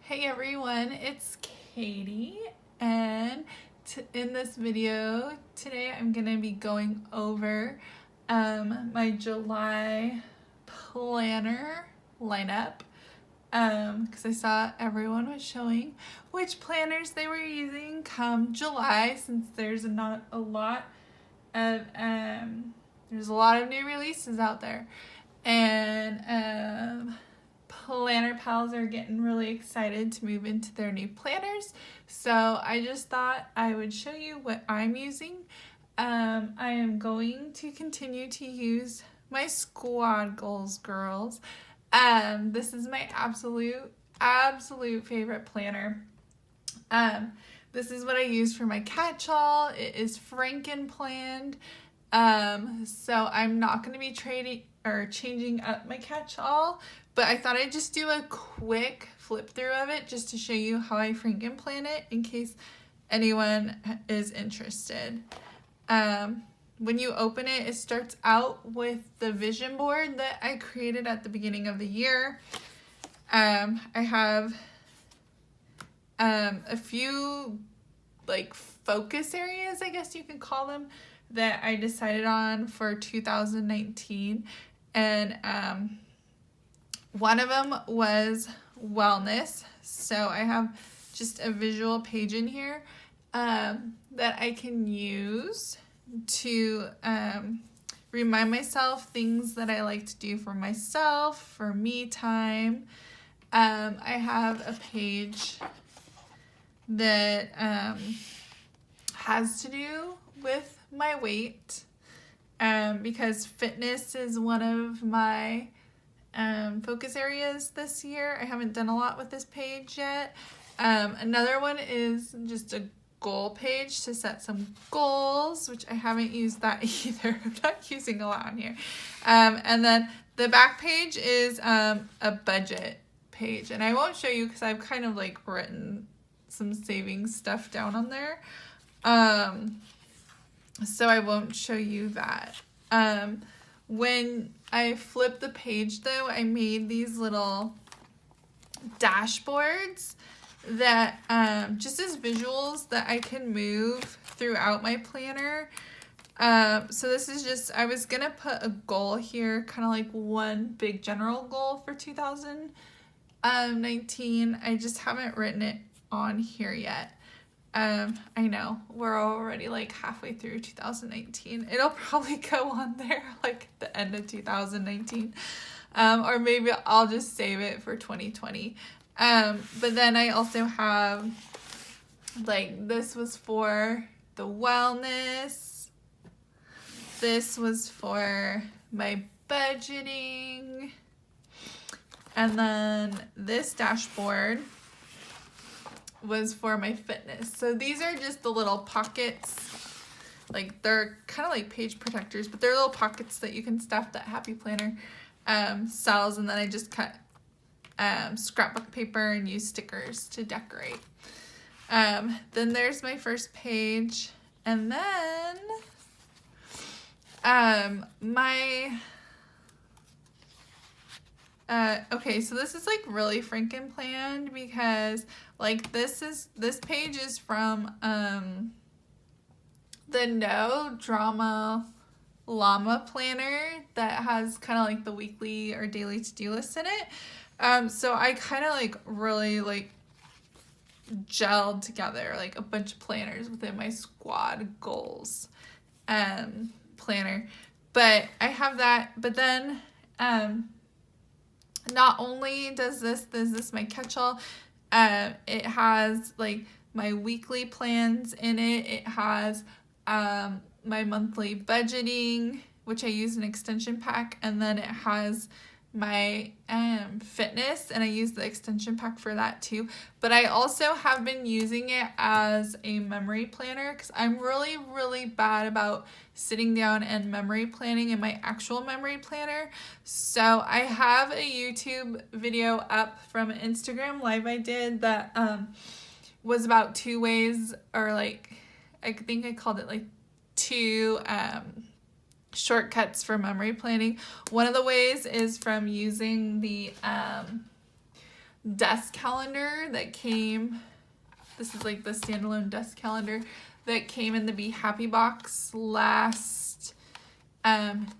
Hey everyone, it's Katie, and in this video today I'm going to be going over my July planner lineup because I saw everyone was showing which planners they were using come July, since there's not a lot of there's a lot of new releases out there, and planner pals are getting really excited to move into their new planners. So I just thought I would show you what I'm using. I am going to continue to use my Squad Goals Girls. This is my absolute favorite planner. This is what I use for my catch-all. It is Franken planned. So I'm not going to be changing up my catch-all, but I thought I'd just do a quick flip through of it just to show you how I Franken plan it in case anyone is interested. When you open it, it starts out with the vision board that I created at the beginning of the year. I have a few like focus areas, I guess you could call them, that I decided on for 2019, and one of them was wellness. So I have just a visual page in here that I can use to remind myself things that I like to do for myself, for me time. I have a page that has to do with my weight, because fitness is one of my focus areas this year. I haven't done a lot with this page yet. Another one is just a goal page to set some goals, which I haven't used that either. I'm not using a lot on here. And then the back page is a budget page, and I won't show you because I've kind of like written some savings stuff down on there. So I won't show you that. When I flipped the page though, I made these little dashboards that just as visuals that I can move throughout my planner. So this is just, I was gonna put a goal here, kind of like one big general goal for 2019. I just haven't written it on here yet. I know we're already like halfway through 2019. It'll probably go on there like the end of 2019, or maybe I'll just save it for 2020. But then I also have, like, this was for the wellness, this was for my budgeting, and then this dashboard was for my fitness. So these are just the little pockets, like they're kind of like page protectors, but they're little pockets that you can stuff that Happy Planner sells, and then I just cut scrapbook paper and use stickers to decorate. Then there's my first page, and then okay, so this is like really Franken planned because like this page is from the No Drama Llama planner that has kind of like the weekly or daily to-do list in it. So I kind of like really like gelled together like a bunch of planners within my Squad Goals planner. But I have that, but then not only does this my catch-all, it has like my weekly plans in it. It has my monthly budgeting, which I use an extension pack, and then it has my fitness, and I use the extension pack for that too. But I also have been using it as a memory planner because I'm really bad about sitting down and memory planning in my actual memory planner. So I have a YouTube video up from an Instagram live I did that was about 2 ways, or like I think I called it like 2 shortcuts for memory planning. One of the ways is from using the desk calendar that came. This is like the standalone desk calendar that came in the Be Happy box last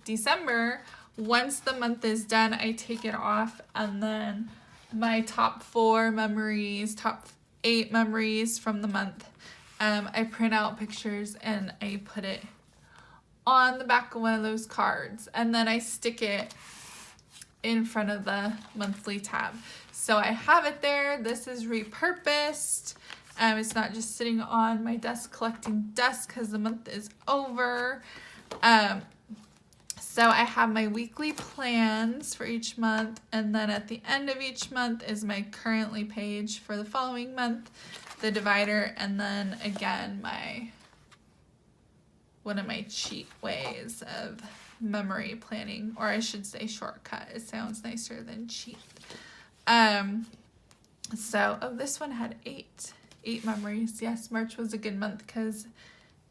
December. Once the month is done, I take it off, and then my top 8 memories from the month, I print out pictures and I put it on the back of one of those cards, and then I stick it in front of the monthly tab. So I have it there. This is repurposed. It's not just sitting on my desk collecting dust because the month is over. So I have my weekly plans for each month, and then at the end of each month is my currently page for the following month, the divider, and then again one of my cheat ways of memory planning, or I should say shortcut. It sounds nicer than cheat. This one had 8 memories. Yes, March was a good month because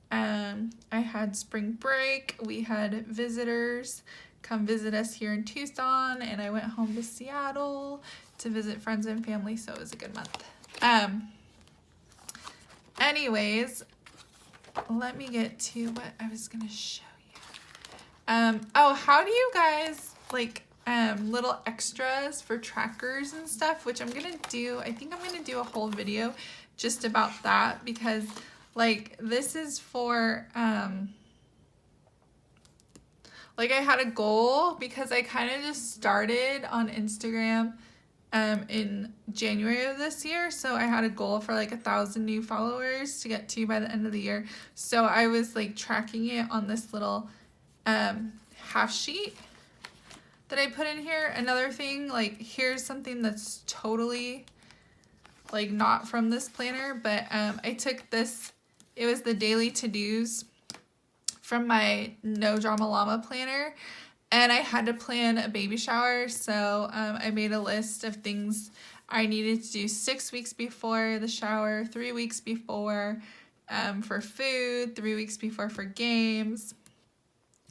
I had spring break. We had visitors come visit us here in Tucson, and I went home to Seattle to visit friends and family, so it was a good month. Anyways, let me get to what I was gonna show you. How do you guys like little extras for trackers and stuff, which I'm gonna do. I think I'm gonna do a whole video just about that, because like this is for like I had a goal because I kind of just started on Instagram in January of this year, so I had a goal for like 1,000 new followers to get to by the end of the year. So I was like tracking it on this little half sheet that I put in here. Another thing, like here's something that's totally like not from this planner, but I took this, it was the daily to-dos from my No Drama Llama planner, and I had to plan a baby shower, so I made a list of things I needed to do 6 weeks before the shower, 3 weeks before for food, 3 weeks before for games,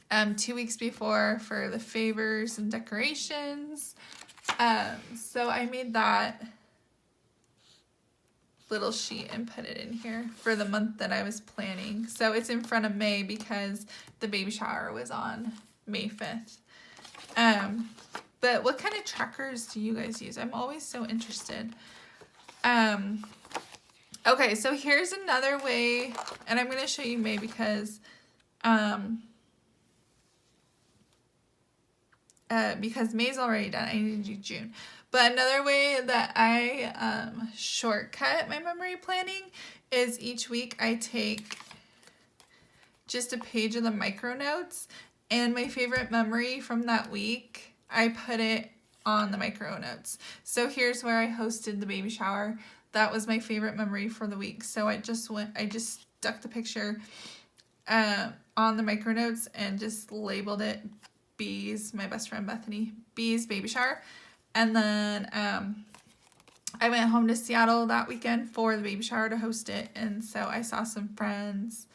2 weeks before for the favors and decorations. So I made that little sheet and put it in here for the month that I was planning. So it's in front of May because the baby shower was on May 5th. But what kind of trackers do you guys use? I'm always so interested. Okay, so here's another way, and I'm going to show you May because May's already done. I need to do June. But another way that I shortcut my memory planning is each week I take just a page of the micro notes, and my favorite memory from that week, I put it on the micro notes. So here's where I hosted the baby shower. That was my favorite memory for the week. So I just stuck the picture on the micro notes and just labeled it Bees, my best friend Bethany, Bees baby shower. And then I went home to Seattle that weekend for the baby shower to host it. And so I saw some friends.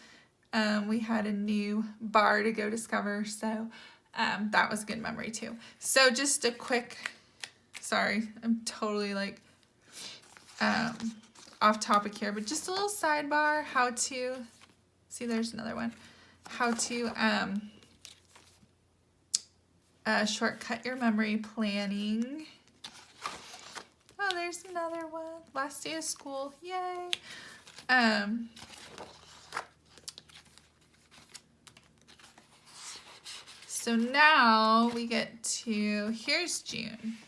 We had a new bar to go discover. So that was a good memory too. So just a quick, sorry, I'm totally like off topic here, but just a little sidebar, how to, see there's another one, how to shortcut your memory planning. Oh, there's another one. Last day of school. Yay. So now we get to, here's June.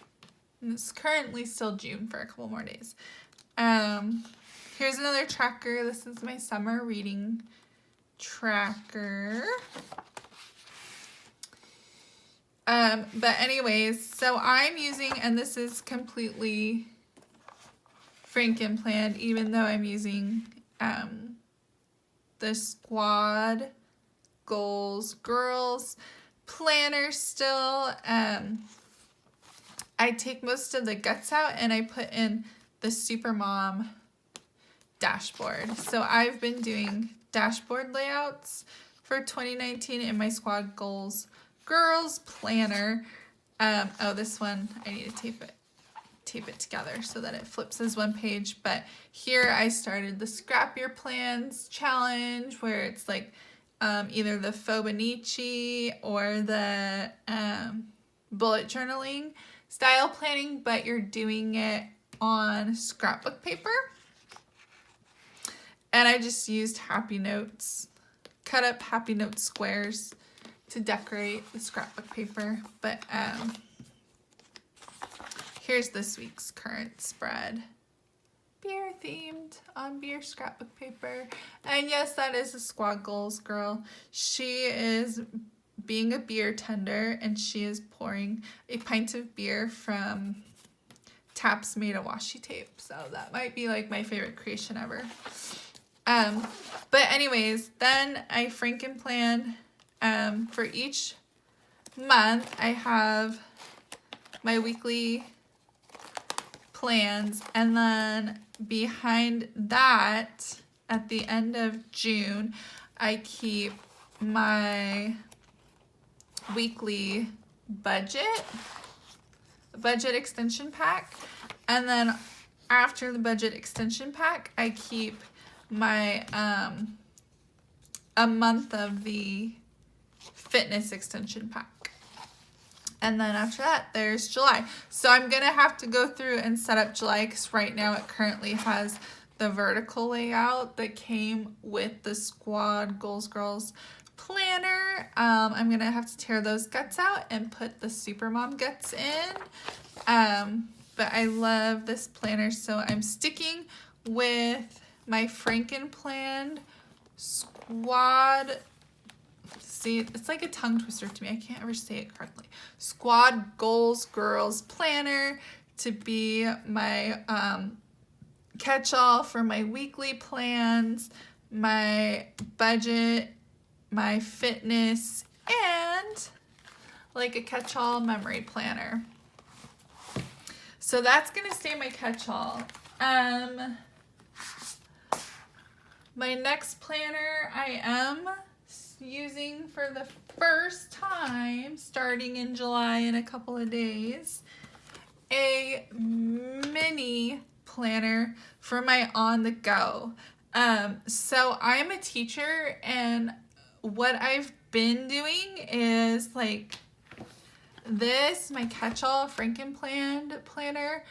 And it's currently still June for a couple more days. Here's another tracker. This is my summer reading tracker. But anyways, so I'm using, and this is completely Franken planned, even though I'm using the Squad Goals Girls planner still. I take most of the guts out and I put in the Supermom dashboard. So I've been doing dashboard layouts for 2019 in my Squad Goals Girls planner. Oh, this one I need to tape it together so that it flips as one page. But here I started the Scrap Your Plans challenge, where it's like either the Fibonacci or the bullet journaling style planning, but you're doing it on scrapbook paper. And I just used Happy Notes, cut up Happy Note squares to decorate the scrapbook paper. But here's this week's current spread. Beer themed on beer scrapbook paper. And yes, that is a Squad Goals girl. She is being a beer tender, and she is pouring a pint of beer from taps made of washi tape. So that might be like my favorite creation ever. But anyways, then I Frankenplan. For each month, I have my weekly plans, and then behind that, at the end of June, I keep my weekly budget extension pack, and then after the budget extension pack, I keep my a month of the fitness extension pack. And then after that, there's July. So I'm going to have to go through and set up July, because right now it currently has the vertical layout that came with the Squad Goals Girls planner. I'm going to have to tear those guts out and put the Supermom guts in. But I love this planner, so I'm sticking with my Frankenplan Squad. See, it's like a tongue twister to me. I can't ever say it correctly. Squad Goals Girls planner to be my catch-all for my weekly plans, my budget, my fitness, and like a catch-all memory planner. So that's gonna stay my catch-all. My next planner I am using for the first time, starting in July in a couple of days, a mini planner for my on the go. So I'm a teacher, and what I've been doing is like this, my catch-all Frankenplan planner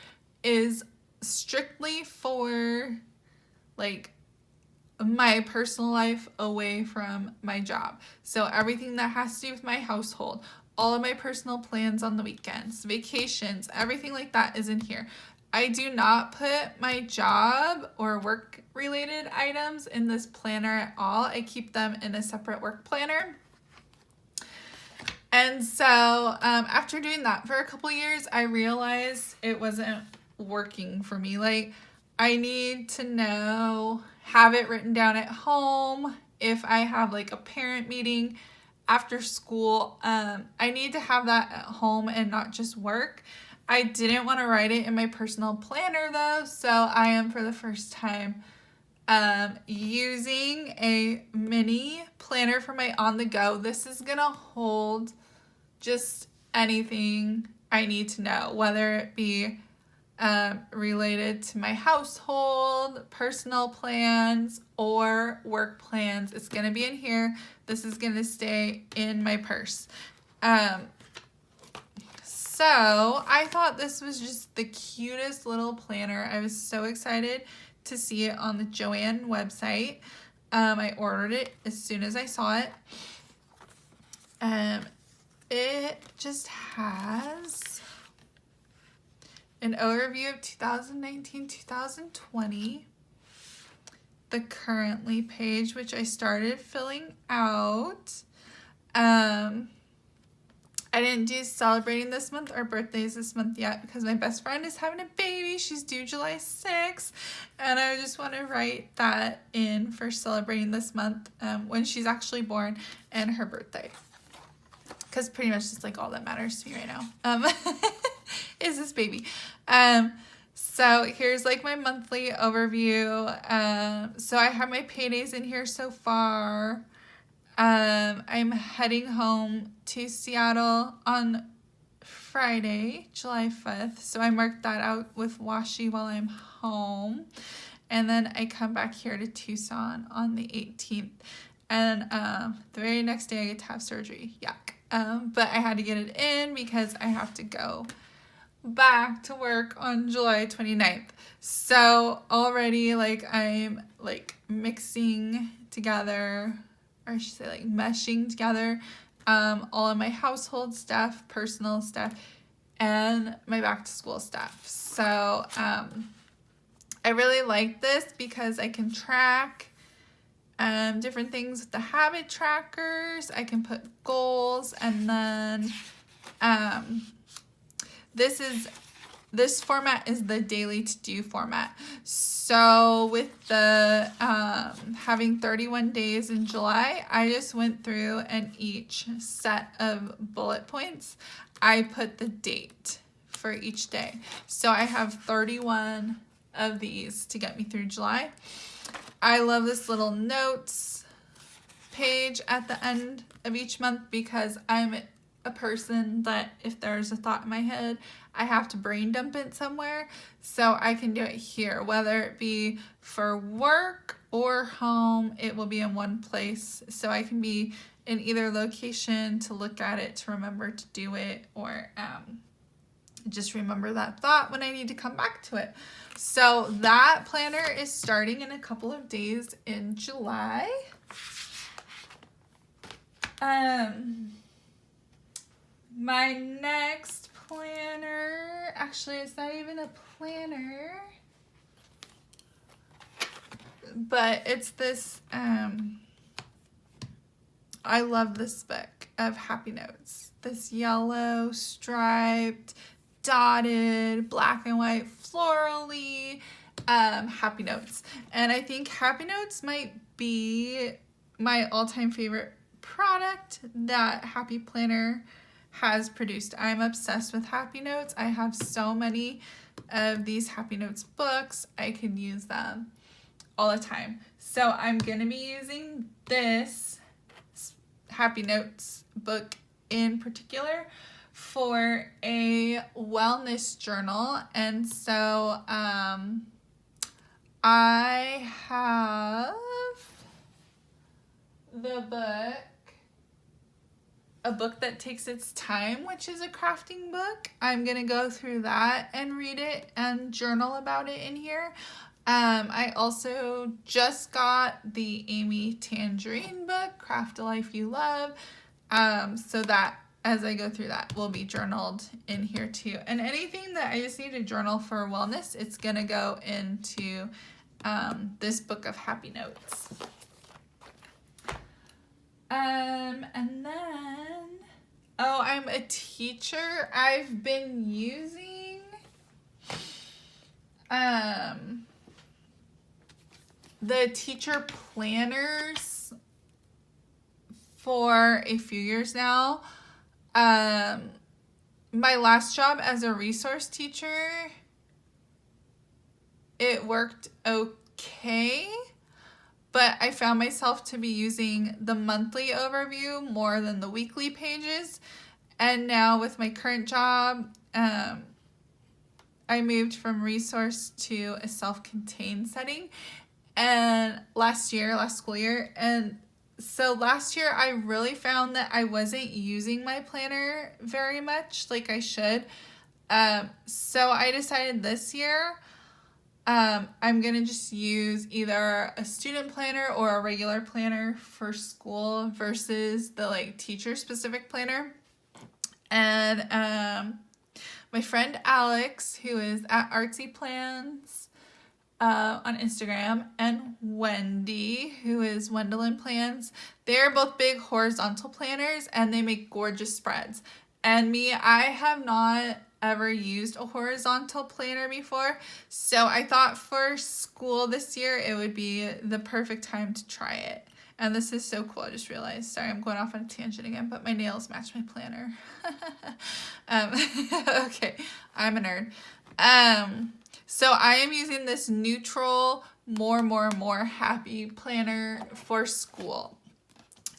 is strictly for like my personal life away from my job. So everything that has to do with my household, all of my personal plans on the weekends, vacations, everything like that is in here. I do not put my job or work related items in this planner at all. I keep them in a separate work planner. And so after doing that for a couple years, I realized it wasn't working for me. Like, I need to know, have it written down at home. If I have like a parent meeting after school, I need to have that at home and not just work. I didn't want to write it in my personal planner though, so I am for the first time using a mini planner for my on the go. This is gonna hold just anything I need to know, whether it be related to my household, personal plans, or work plans. It's gonna be in here. This is gonna stay in my purse. So I thought this was just the cutest little planner. I was so excited to see it on the Joann website. I ordered it as soon as I saw it. It just has an overview of 2019-2020, the currently page, which I started filling out. I didn't do celebrating this month or birthdays this month yet because my best friend is having a baby. She's due July 6th, and I just want to write that in for celebrating this month when she's actually born and her birthday, because pretty much it's like all that matters to me right now is this baby. So here's like my monthly overview. So I have my paydays in here so far. I'm heading home to Seattle on Friday, July 5th. So I marked that out with washi while I'm home. And then I come back here to Tucson on the 18th. And the very next day I get to have surgery. Yuck. But I had to get it in because I have to go back to work on July 29th. So already like I'm like mixing together, or I should say like meshing together all of my household stuff, personal stuff, and my back to school stuff. So I really like this because I can track different things with the habit trackers. I can put goals, and then this format is the daily to-do format. So with the having 31 days in July, I just went through and each set of bullet points, I put the date for each day. So I have 31 of these to get me through July. I love this little notes page at the end of each month because I'm a person that if there's a thought in my head, I have to brain dump it somewhere. So I can do it here, whether it be for work or home, it will be in one place. So I can be in either location to look at it, to remember to do it, or just remember that thought when I need to come back to it. So that planner is starting in a couple of days in July. My next planner, actually it's not even a planner, but it's this, I love this book of Happy Notes. This yellow, striped, dotted, black and white, florally, Happy Notes. And I think Happy Notes might be my all-time favorite product that Happy Planner has produced. I'm obsessed with Happy Notes. I have so many of these Happy Notes books. I can use them all the time. So I'm going to be using this Happy Notes book in particular for a wellness journal. And so I have the book, a book that takes its time, which is a crafting book. I'm gonna go through that and read it and journal about it in here. I also just got the Amy Tangerine book, Craft a Life You Love. So that as I go through that will be journaled in here too. And anything that I just need to journal for wellness, it's gonna go into this book of Happy Notes. And then, I'm a teacher. I've been using, the teacher planners for a few years now. My last job as a resource teacher, it worked okay. But I found myself to be using the monthly overview more than the weekly pages. And now with my current job, I moved from resource to a self-contained setting. And last school year. And so last year I really found that I wasn't using my planner very much like I should. So I decided this year, I'm going to just use either a student planner or a regular planner for school versus the like teacher specific planner. And my friend Alex, who is at Artsy Plans on Instagram, and Wendy, who is Wendelin Plans, they're both big horizontal planners and they make gorgeous spreads. And me, I have not ever used a horizontal planner before, so I thought for school this year it would be the perfect time to try it. And this is so cool, I just realized. Sorry, I'm going off on a tangent again, but my nails match my planner. Okay, I'm a nerd. So I am using this neutral more happy planner for school,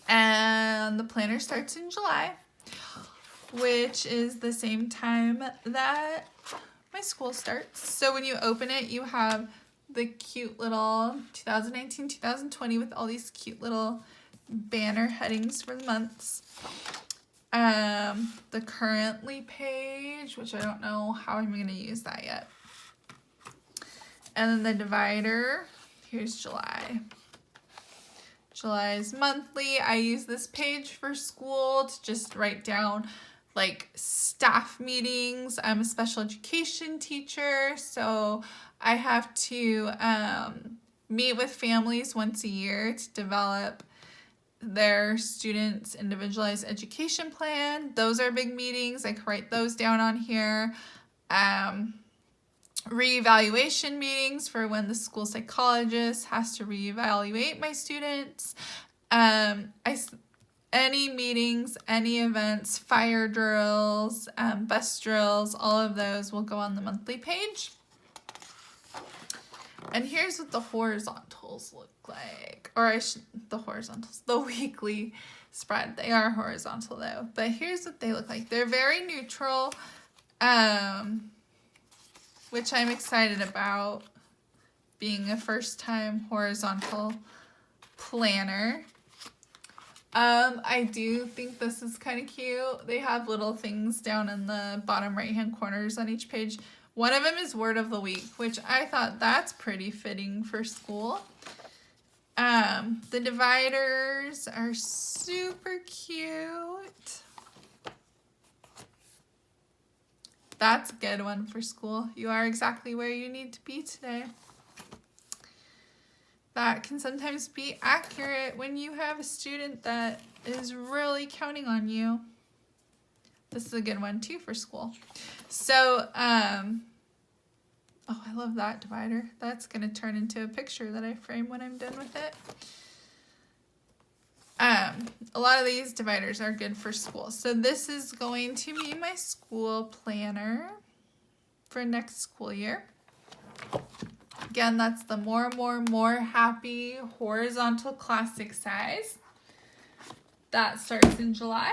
and the planner starts in July. which is the same time that my school starts. So when you open it, you have the cute little 2019-2020 with all these cute little banner headings for the months. The currently page, which I don't know how I'm going to use that yet. And then the divider, here's July. July's monthly. I use this page for school to just write down like staff meetings. I'm a special education teacher, so I have to meet with families once a year to develop their students' individualized education plan. Those are big meetings. I can write those down on here. Reevaluation meetings for when the school psychologist has to reevaluate my students. Any meetings, any events, fire drills, bus drills, all of those will go on the monthly page. And here's what the horizontals look like. The weekly spread. They are horizontal though. But here's what they look like. They're very neutral, which I'm excited about, being a first-time horizontal planner. I do think this is kind of cute. They have little things down in the bottom right-hand corners on each page. One of them is word of the week, which I thought that's pretty fitting for school. The dividers are super cute. That's a good one for school. You are exactly where you need to be today. That can sometimes be accurate when you have a student that is really counting on you. This is a good one too for school. So, oh, I love that divider. That's going to turn into a picture that I frame when I'm done with it. A lot of these dividers are good for school. So this is going to be my school planner for next school year. Again, that's the More Happy horizontal classic size. That starts in July.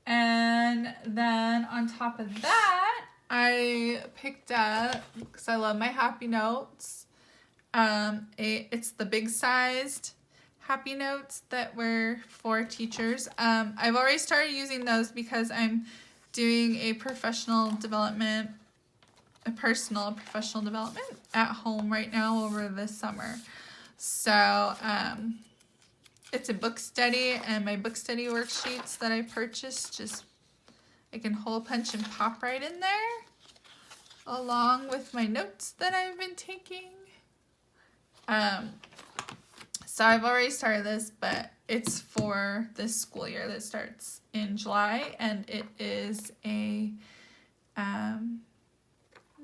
And then on top of that, I picked up, because I love my Happy Notes, it's the big sized Happy Notes that were for teachers. I've already started using those because I'm doing a personal professional development at home right now over the summer. So it's a book study, and my book study worksheets that I purchased, I can hole punch and pop right in there, along with my notes that I've been taking. So I've already started this, but it's for this school year that starts in July, and it is a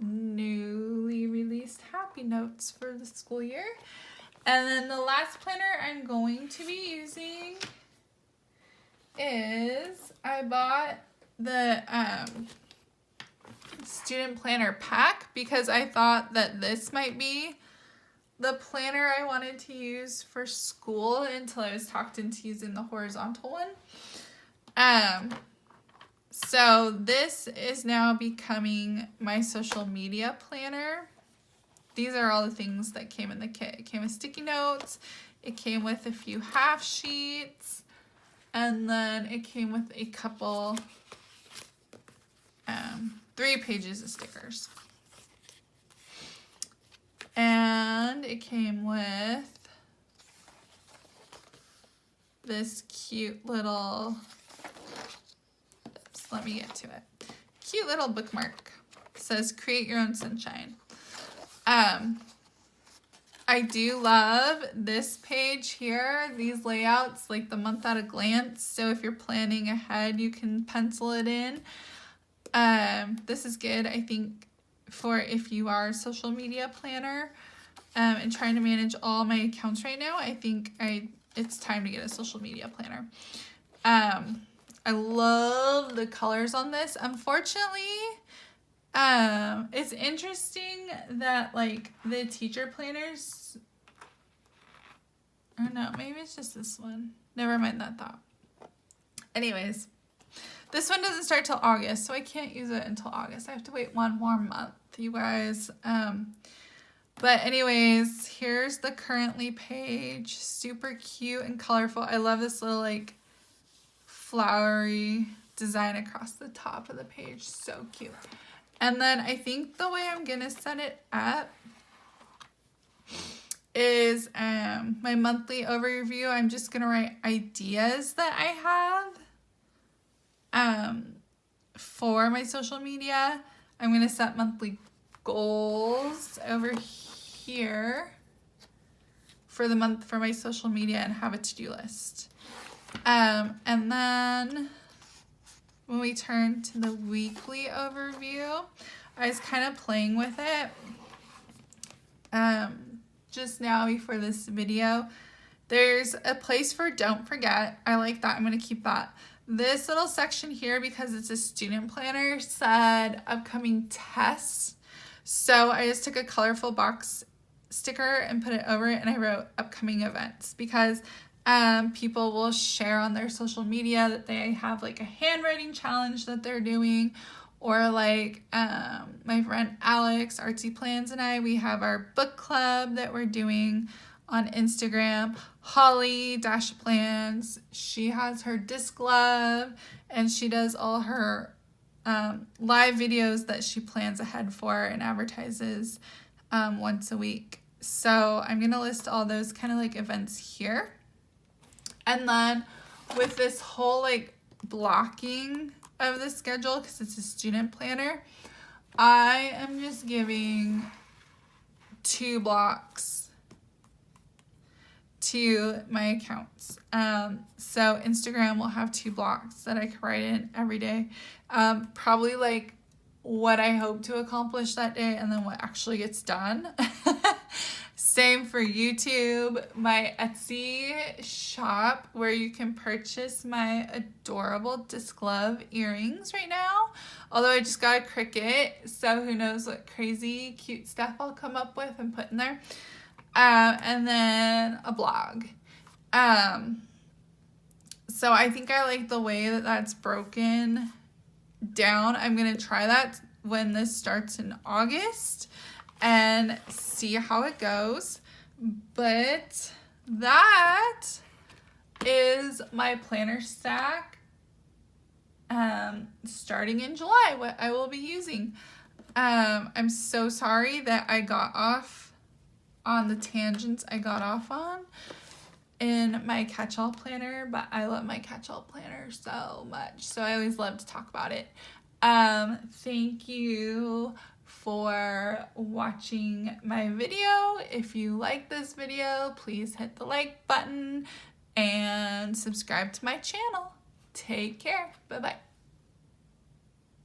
newly released Happy Notes for the school year. And then the last planner I'm going to be using is, I bought the student planner pack because I thought that this might be the planner I wanted to use for school until I was talked into using the horizontal one. So this is now becoming my social media planner. These are all the things that came in the kit. It came with sticky notes, it came with a few half sheets, and then it came with a couple, 3 pages of stickers. And it came with this cute little, let me get to it. Cute little bookmark. It says create your own sunshine. I do love this page here, these layouts, like the month at a glance. So if you're planning ahead, you can pencil it in. This is good, I think, for if you are a social media planner and trying to manage all my accounts right now. I think it's time to get a social media planner. I love the colors on this. Unfortunately, it's interesting that like the teacher planners, I don't know, maybe it's just this one. Never mind that thought. Anyways, This one doesn't start till August, so I can't use it until August. I have to wait one more month, you guys. But anyways, here's the Currently page. Super cute and colorful. I love this little like flowery design across the top of the page. So cute. And then I think the way I'm gonna set it up is my monthly overview. I'm just gonna write ideas that I have for my social media. I'm gonna set monthly goals over here for the month for my social media and have a to-do list. And then when we turn to the weekly overview, I was kind of playing with it just now before this video. There's a place for don't forget. I like that. I'm going to keep that. This little section here, because it's a student planner, said upcoming tests. So I just took a colorful box sticker and put it over it, and I wrote upcoming events, because people will share on their social media that they have like a handwriting challenge that they're doing, or like my friend Alex, Artsy Plans, and I, we have our book club that we're doing on Instagram. Holly Dash Plans, she has her disc club, and she does all her live videos that she plans ahead for and advertises once a week. So I'm gonna list all those kind of like events here. And then with this whole like blocking of the schedule, because it's a student planner, I am just giving 2 blocks to my accounts. So Instagram will have 2 blocks that I can write in every day. Probably like what I hope to accomplish that day and then what actually gets done. Same for YouTube, my Etsy shop where you can purchase my adorable disc glove earrings right now. Although I just got a Cricut, so who knows what crazy cute stuff I'll come up with and put in there. And then a blog. So I think I like the way that that's broken down. I'm going to try that when this starts in August and see how it goes. But that is my planner stack starting in July, what I will be using. I'm so sorry that I got off on the tangents I got off on in my catch-all planner, but I love my catch-all planner so much, so I always love to talk about it. Thank you for watching my video. If you like this video, please hit the like button and subscribe to my channel. Take care. Bye-bye.